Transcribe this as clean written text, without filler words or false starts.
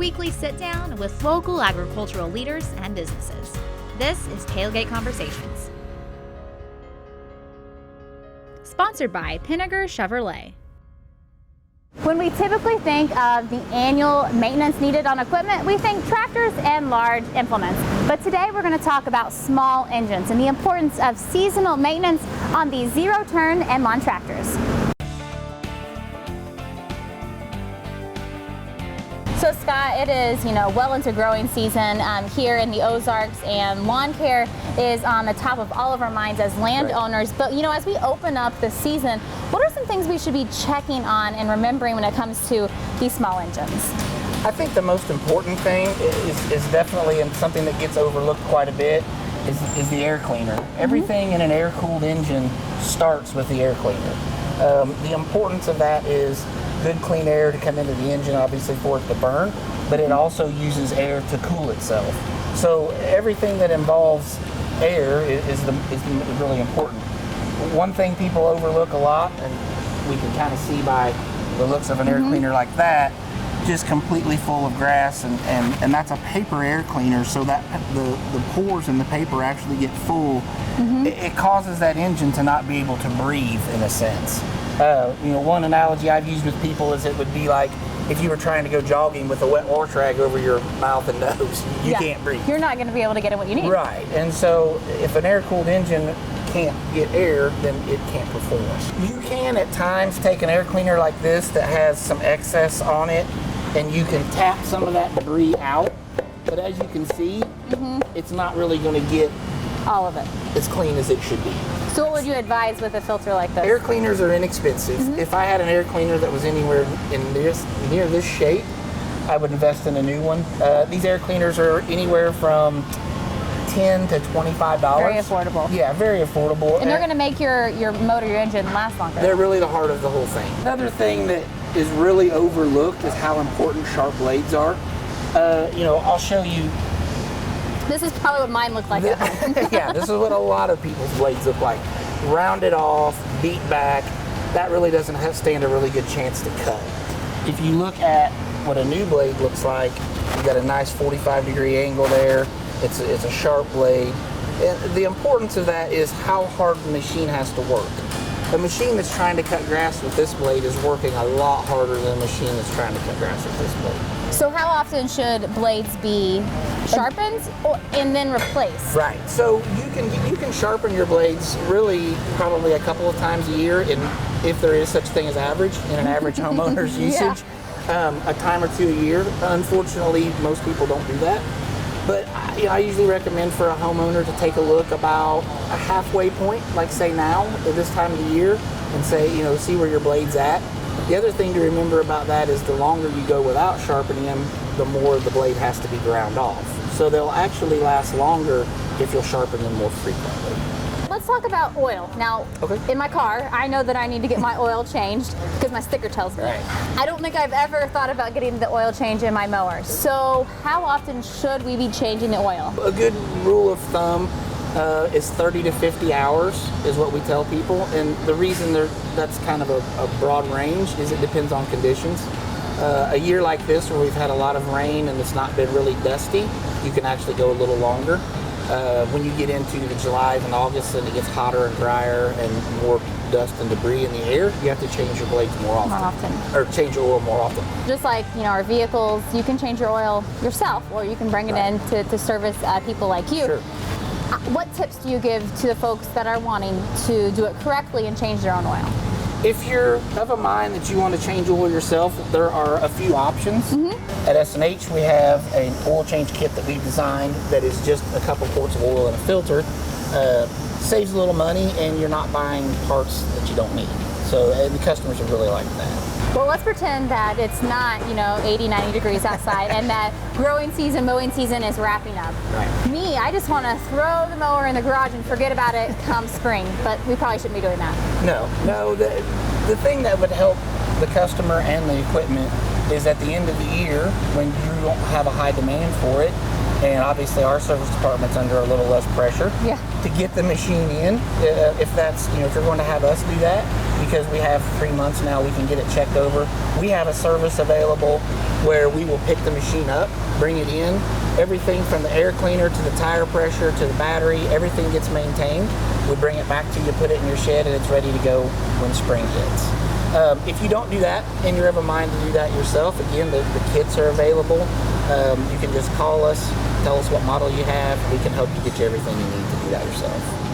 weekly sit-down with local agricultural leaders and businesses. This is Tailgate Conversations. Sponsored by Pinnaker Chevrolet. When we typically think of the annual maintenance needed on equipment, we think tractors and large implements. But today we're going to talk about small engines and the importance of seasonal maintenance on these zero-turn and lawn tractors. So Scott, it is, well into growing season here in the Ozarks, and lawn care is on the top of all of our minds as landowners. Right. But as we open up the season, what are some things we should be checking on and remembering when it comes to these small engines? I think the most important thing is definitely, and something that gets overlooked quite a bit, is the air cleaner. Everything in an air-cooled engine starts with the air cleaner. The importance of that is good clean air to come into the engine, obviously for it to burn, but it also uses air to cool itself. So everything that involves air is really important. One thing people overlook a lot, and we can kind of see by the looks of an air cleaner like that, just completely full of grass, and that's a paper air cleaner, so that the pores in the paper actually get full. It causes that engine to not be able to breathe in a sense. One analogy I've used with people is it would be like if you were trying to go jogging with a wet wash rag over your mouth and nose. You can't breathe. You're not going to be able to get in what you need. Right, and so if an air-cooled engine can't get air, then it can't perform. You can at times take an air cleaner like this that has some excess on it, and you can tap some of that debris out, but as you can see, it's not really going to get all of it as clean as it should be. So what would you advise with a filter like this? Air cleaners are inexpensive. If I had an air cleaner that was anywhere near this shape, I would invest in a new one. These air cleaners are anywhere from $10 to $25. Very affordable. Yeah, very affordable. And they're going to make your motor, your engine last longer. They're really the heart of the whole thing. Another thing that is really overlooked is how important sharp blades are. I'll show you. This is probably what mine look like. Yeah, this is what a lot of people's blades look like. Rounded off, beat back. That really doesn't stand a really good chance to cut. If you look at what a new blade looks like, you got a nice 45-degree angle there. It's a sharp blade. And the importance of that is how hard the machine has to work. The machine that's trying to cut grass with this blade is working a lot harder than the machine that's trying to cut grass with this blade. So how often should blades be sharpened and then replaced? Right. So you can sharpen your blades really probably a couple of times a year, if there is such thing as average in an average homeowner's usage. A time or two a year. Unfortunately, most people don't do that. But I usually recommend for a homeowner to take a look about a halfway point, like say now at this time of the year, and say, see where your blade's at. The other thing to remember about that is the longer you go without sharpening them, the more the blade has to be ground off. So they'll actually last longer if you'll sharpen them more frequently. Let's talk about oil. Now, in my car, I know that I need to get my oil changed because my sticker tells me. Right. I don't think I've ever thought about getting the oil change in my mower. So how often should we be changing the oil? A good rule of thumb is 30 to 50 hours is what we tell people, and the reason that's kind of a broad range is it depends on conditions. A year like this where we've had a lot of rain and it's not been really dusty, you can actually go a little longer. When you get into the July and August and it gets hotter and drier and more dust and debris in the air, you have to change your blades more often. Or change your oil more often. Just like our vehicles, you can change your oil yourself, or you can bring it in to service people like you. Sure. What tips do you give to the folks that are wanting to do it correctly and change their own oil? If you're of a mind that you want to change oil yourself, there are a few options. At S&H, we have an oil change kit that we've designed that is just a couple quarts of oil and a filter. Saves a little money, and you're not buying parts that you don't need. So the customers are really like that. Well, let's pretend that it's not, 80, 90 degrees outside and that growing season, mowing season is wrapping up. Right. Me, I just want to throw the mower in the garage and forget about it come spring, but we probably shouldn't be doing that. No, the thing that would help the customer and the equipment is at the end of the year when you don't have a high demand for it, and obviously our service department's under a little less pressure to get the machine in. If that's, if you're going to have us do that, because we have 3 months now, we can get it checked over. We have a service available where we will pick the machine up, bring it in. Everything from the air cleaner to the tire pressure to the battery, everything gets maintained. We bring it back to you, put it in your shed, and it's ready to go when spring hits. If you don't do that and you're of a mind to do that yourself, again, the kits are available. You can just call us, tell us what model you have. We can help you get you everything you need to do that yourself.